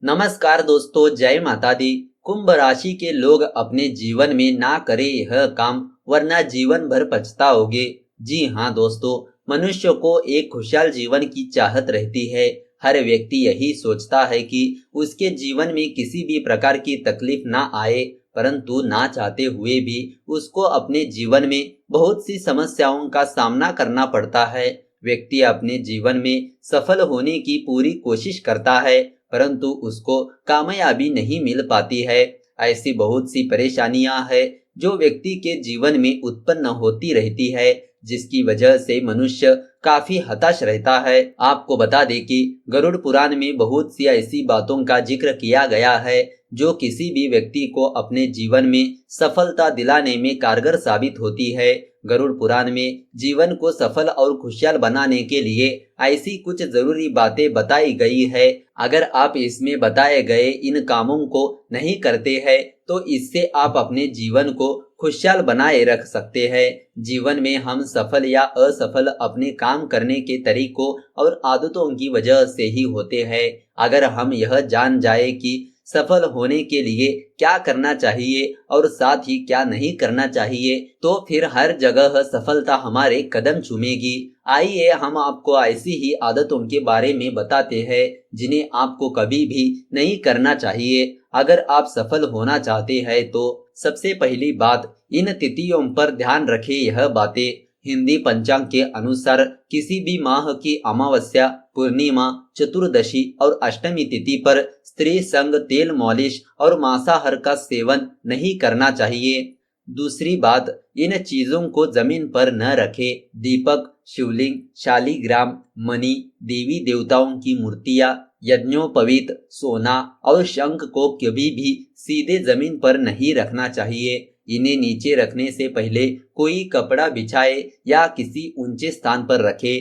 नमस्कार दोस्तों, जय माता दी। कुंभ राशि के लोग अपने जीवन में ना करे यह काम वरना जीवन भर पछताओगे। जी हाँ दोस्तों, मनुष्य को एक खुशहाल जीवन की चाहत रहती है। हर व्यक्ति यही सोचता है कि उसके जीवन में किसी भी प्रकार की तकलीफ ना आए, परंतु ना चाहते हुए भी उसको अपने जीवन में बहुत सी समस्याओं का सामना करना पड़ता है। व्यक्ति अपने जीवन में सफल होने की पूरी कोशिश करता है, परंतु उसको कामयाबी नहीं मिल पाती है। ऐसी बहुत सी परेशानियां हैं जो व्यक्ति के जीवन में उत्पन्न होती रहती है, जिसकी वजह से मनुष्य काफी हताश रहता है। आपको बता दें कि गरुड़ पुराण में बहुत सी ऐसी बातों का जिक्र किया गया है जो किसी भी व्यक्ति को अपने जीवन में सफलता दिलाने में कारगर साबित होती है। गरुड़ पुराण में जीवन को सफल और खुशहाल बनाने के लिए ऐसी कुछ जरूरी बातें बताई गई है। अगर आप इसमें बताए गए इन कामों को नहीं करते हैं तो इससे आप अपने जीवन को खुशहाल बनाए रख सकते हैं। जीवन में हम सफल या असफल अपने काम करने के तरीकों और आदतों की वजह से ही होते हैं। अगर हम यह जान जाए कि सफल होने के लिए क्या करना चाहिए और साथ ही क्या नहीं करना चाहिए, तो फिर हर जगह सफलता हमारे कदम चूमेगी। आइए हम आपको ऐसी ही आदतों के बारे में बताते हैं जिन्हें आपको कभी भी नहीं करना चाहिए। अगर आप सफल होना चाहते हैं तो सबसे पहली बात, इन तिथियों पर ध्यान रखें। यह बातें हिंदी पंचांग के अनुसार किसी भी माह की अमावस्या, पूर्णिमा, चतुर्दशी और अष्टमी तिथि पर स्त्री संग, तेल मालिश और मांसाहार का सेवन नहीं करना चाहिए। दूसरी बात, इन चीजों को जमीन पर न रखें। दीपक, शिवलिंग, शालिग्राम, मणि, देवी देवताओं की मूर्तियां, यज्ञोपवीत, सोना और शंख को कभी भी सीधे जमीन पर नहीं रखना चाहिए। इन्हें नीचे रखने से पहले कोई कपड़ा बिछाए या किसी ऊंचे स्थान पर रखे।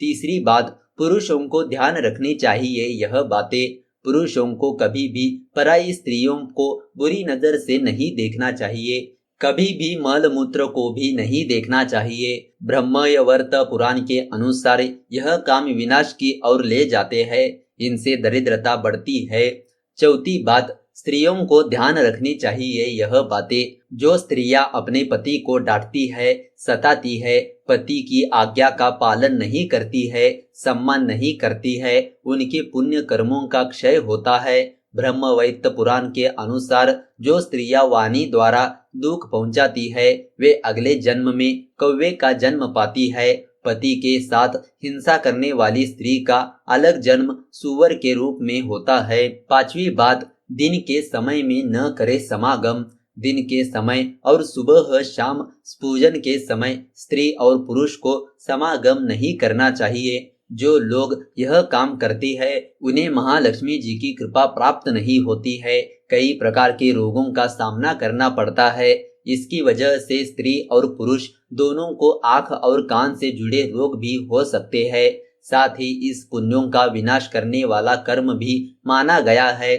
तीसरी बात, पुरुषों को ध्यान रखनी चाहिए। यह बातें, पुरुषों को कभी भी पराई स्त्रियों को बुरी नजर से नहीं देखना चाहिए। कभी भी मल मूत्र को भी नहीं देखना चाहिए। ब्रह्मयवर्त पुराण के अनुसार यह काम विनाश की ओर ले जाते हैं। इनसे दरिद्रता बढ़ती है। चौथी बात, स्त्रियों को ध्यान रखनी चाहिए। यह बातें, जो स्त्रियां अपने पति को डांटती है, सताती है, पति की आज्ञा का पालन नहीं करती है, सम्मान नहीं करती है, उनके पुण्य कर्मों का क्षय होता है। ब्रह्मवैवर्त पुराण के अनुसार जो स्त्रियां वाणी द्वारा दुख पहुंचाती है, वे अगले जन्म में कौवे का जन्म पाती है। पति के साथ हिंसा करने वाली स्त्री का अलग जन्म सूअर के रूप में होता है। पांचवी बात, दिन के समय में न करे समागम। दिन के समय और सुबह शाम पूजन के समय स्त्री और पुरुष को समागम नहीं करना चाहिए। जो लोग यह काम करते हैं उन्हें महालक्ष्मी जी की कृपा प्राप्त नहीं होती है। कई प्रकार के रोगों का सामना करना पड़ता है। इसकी वजह से स्त्री और पुरुष दोनों को आंख और कान से जुड़े रोग भी हो सकते हैं। साथ ही इस पुण्यों का विनाश करने वाला कर्म भी माना गया है।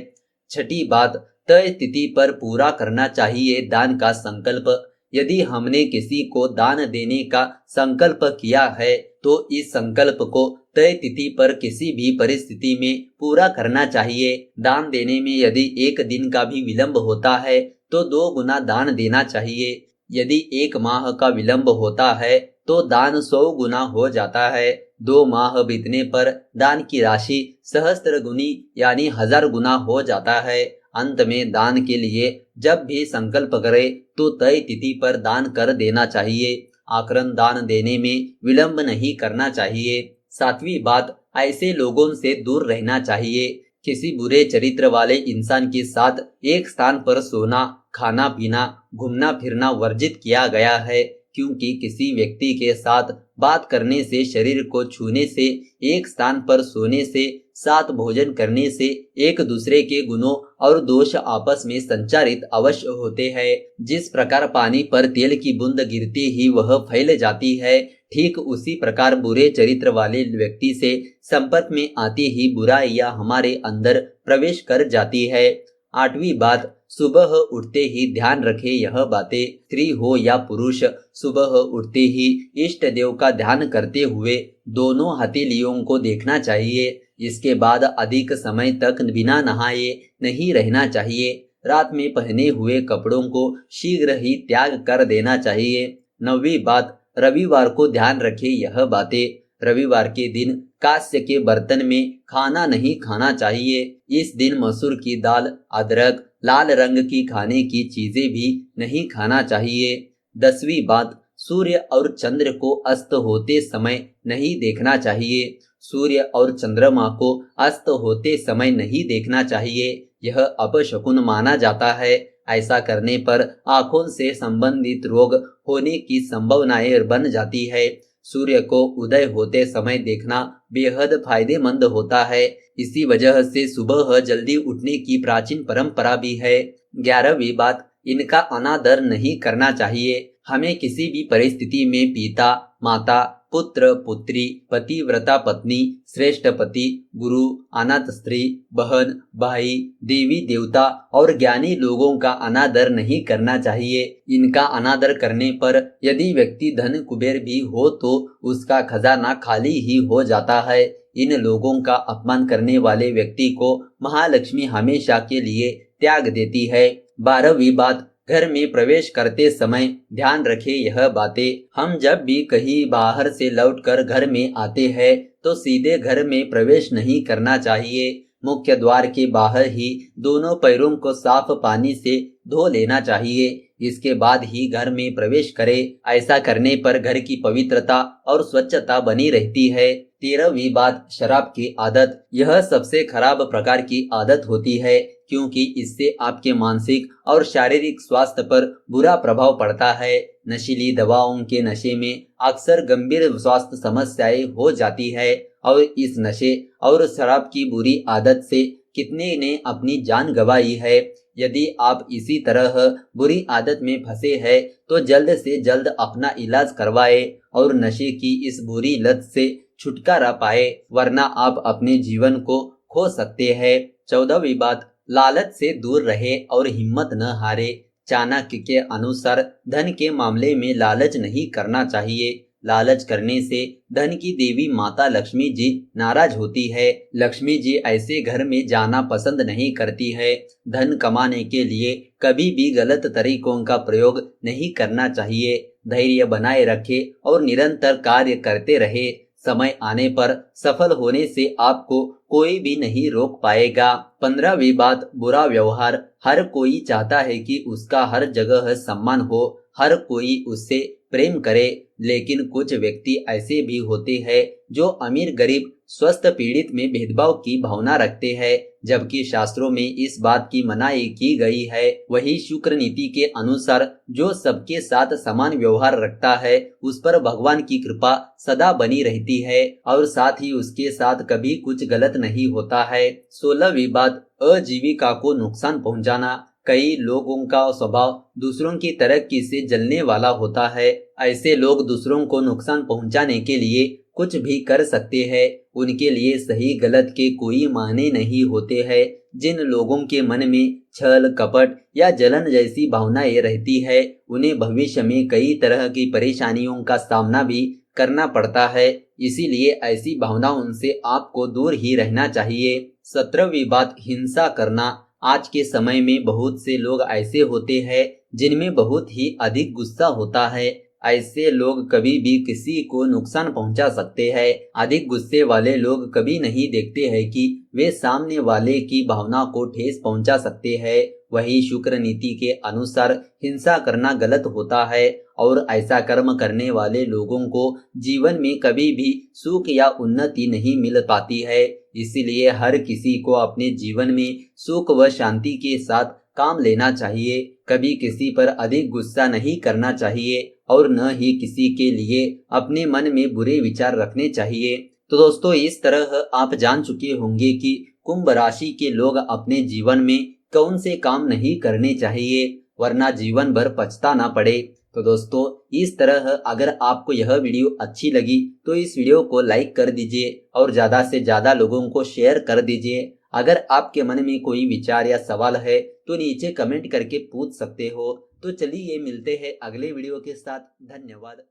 छठी बात, तय तिथि पर पूरा करना चाहिए दान का संकल्प। यदि हमने किसी को दान देने का संकल्प किया है तो इस संकल्प को तय तिथि पर किसी भी परिस्थिति में पूरा करना चाहिए। दान देने में यदि एक दिन का भी विलंब होता है तो 2 गुना दान देना चाहिए। यदि 1 माह का विलंब होता है तो दान 100 गुना हो जाता है। 2 माह बीतने पर दान की राशि सहस्त्र गुनी यानी 1000 गुना हो जाता है। अंत में दान के लिए जब भी संकल्प करे तो तय तिथि पर दान कर देना चाहिए। आकरण दान देने में विलंब नहीं करना चाहिए। 7वीं बात, ऐसे लोगों से दूर रहना चाहिए। किसी बुरे चरित्र वाले इंसान के साथ एक स्थान पर सोना, खाना पीना, घूमना फिरना वर्जित किया गया है, क्योंकि किसी व्यक्ति के साथ बात करने से, शरीर को छूने से, एक स्थान पर सोने से, साथ भोजन करने से एक दूसरे के गुणों और दोष आपस में संचारित अवश्य होते हैं। जिस प्रकार पानी पर तेल की बूंद गिरती ही वह फैल जाती है, ठीक उसी प्रकार बुरे चरित्र वाले व्यक्ति से संपर्क में आती ही बुराइयां हमारे अंदर प्रवेश कर जाती है। 8वीं बात, सुबह उठते ही ध्यान रखें यह बातें। स्त्री हो या पुरुष, सुबह उठते ही इष्ट देव का ध्यान करते हुए दोनों हथेलियों को देखना चाहिए। इसके बाद अधिक समय तक बिना नहाए नहीं रहना चाहिए। रात में पहने हुए कपड़ों को शीघ्र ही त्याग कर देना चाहिए। 9वीं बात, रविवार को ध्यान रखें यह बातें। रविवार के दिन कांस्य के बर्तन में खाना नहीं खाना चाहिए। इस दिन मसूर की दाल, अदरक, लाल रंग की खाने की चीजें भी नहीं खाना चाहिए। 10वीं बात, सूर्य और चंद्र को अस्त होते समय नहीं देखना चाहिए। सूर्य और चंद्रमा को अस्त होते समय नहीं देखना चाहिए। यह अपशकुन माना जाता है। ऐसा करने पर आंखों से संबंधित रोग होने की संभावनाएं बन जाती है। सूर्य को उदय होते समय देखना बेहद फायदेमंद होता है। इसी वजह से सुबह जल्दी उठने की प्राचीन परंपरा भी है। 11वीं बात, इनका अनादर नहीं करना चाहिए। हमें किसी भी परिस्थिति में पिता, माता, पुत्र, पुत्री, पतिव्रता पत्नी, श्रेष्ठ पति, गुरु, अनाथ स्त्री, बहन, भाई, देवी देवता और ज्ञानी लोगों का अनादर नहीं करना चाहिए। इनका अनादर करने पर यदि व्यक्ति धन कुबेर भी हो तो उसका खजाना खाली ही हो जाता है। इन लोगों का अपमान करने वाले व्यक्ति को महालक्ष्मी हमेशा के लिए त्याग देती है। 12वीं बात, घर में प्रवेश करते समय ध्यान रखें यह बातें। हम जब भी कहीं बाहर से लौटकर घर में आते हैं तो सीधे घर में प्रवेश नहीं करना चाहिए। मुख्य द्वार के बाहर ही दोनों पैरों को साफ पानी से धो लेना चाहिए। इसके बाद ही घर में प्रवेश करें। ऐसा करने पर घर की पवित्रता और स्वच्छता बनी रहती है। 13वीं बात, शराब की आदत। यह सबसे खराब प्रकार की आदत होती है क्योंकि इससे आपके मानसिक और शारीरिक स्वास्थ्य पर बुरा प्रभाव पड़ता है। नशीली दवाओं के नशे में अक्सर गंभीर स्वास्थ्य समस्याएं हो जाती है और इस नशे और शराब की बुरी आदत से कितने ने अपनी जान गंवाई है। यदि आप इसी तरह बुरी आदत में फंसे हैं तो जल्द से जल्द अपना इलाज करवाएं और नशे की इस बुरी लत से छुटकारा पाए, वरना आप अपने जीवन को खो सकते हैं। 14वीं बात, लालच से दूर रहे और हिम्मत न हारे। चाणक्य के अनुसार धन के मामले में लालच नहीं करना चाहिए। लालच करने से धन की देवी माता लक्ष्मी जी नाराज होती है। लक्ष्मी जी ऐसे घर में जाना पसंद नहीं करती है। धन कमाने के लिए कभी भी गलत तरीकों का प्रयोग नहीं करना चाहिए। धैर्य बनाए रखे और निरंतर कार्य करते रहे। समय आने पर सफल होने से आपको कोई भी नहीं रोक पाएगा। 15वीं बात, बुरा व्यवहार। हर कोई चाहता है कि उसका हर जगह सम्मान हो, हर कोई उससे प्रेम करे, लेकिन कुछ व्यक्ति ऐसे भी होते हैं जो अमीर गरीब स्वस्थ पीड़ित में भेदभाव की भावना रखते हैं, जबकि शास्त्रों में इस बात की मनाही की गई है। वही शुक्र नीति के अनुसार जो सबके साथ समान व्यवहार रखता है उस पर भगवान की कृपा सदा बनी रहती है और साथ ही उसके साथ कभी कुछ गलत नहीं होता है। 16वीं बात, आजीविका को नुकसान पहुंचाना। कई लोगों का स्वभाव दूसरों की तरक्की से जलने वाला होता है। ऐसे लोग दूसरों को नुकसान पहुंचाने के लिए कुछ भी कर सकते हैं। उनके लिए सही गलत के कोई मायने नहीं होते हैं। जिन लोगों के मन में छल कपट या जलन जैसी भावनाएं रहती है उन्हें भविष्य में कई तरह की परेशानियों का सामना भी करना पड़ता है। इसीलिए ऐसी भावनाओं से आपको दूर ही रहना चाहिए। 17वीं बात, हिंसा करना। आज के समय में बहुत से लोग ऐसे होते हैं जिनमें बहुत ही अधिक गुस्सा होता है। ऐसे लोग कभी भी किसी को नुकसान पहुंचा सकते हैं। अधिक गुस्से वाले लोग कभी नहीं देखते हैं कि वे सामने वाले की भावना को ठेस पहुंचा सकते हैं। वही शुक्र नीति के अनुसार हिंसा करना गलत होता है और ऐसा कर्म करने वाले लोगों को जीवन में कभी भी सुख या उन्नति नहीं मिल पाती है। इसीलिए हर किसी को अपने जीवन में सुख व शांति के साथ काम लेना चाहिए। कभी किसी पर अधिक गुस्सा नहीं करना चाहिए और न ही किसी के लिए अपने मन में बुरे विचार रखने चाहिए। तो दोस्तों, इस तरह आप जान चुके होंगे कि कुंभ राशि के लोग अपने जीवन में कौन से काम नहीं करने चाहिए वरना जीवन भर पछताना पड़े। तो दोस्तों, इस तरह अगर आपको यह वीडियो अच्छी लगी तो इस वीडियो को लाइक कर दीजिए और ज्यादा से ज्यादा लोगों को शेयर कर दीजिए। अगर आपके मन में कोई विचार या सवाल है तो नीचे कमेंट करके पूछ सकते हो। तो चलिए मिलते हैं अगले वीडियो के साथ। धन्यवाद।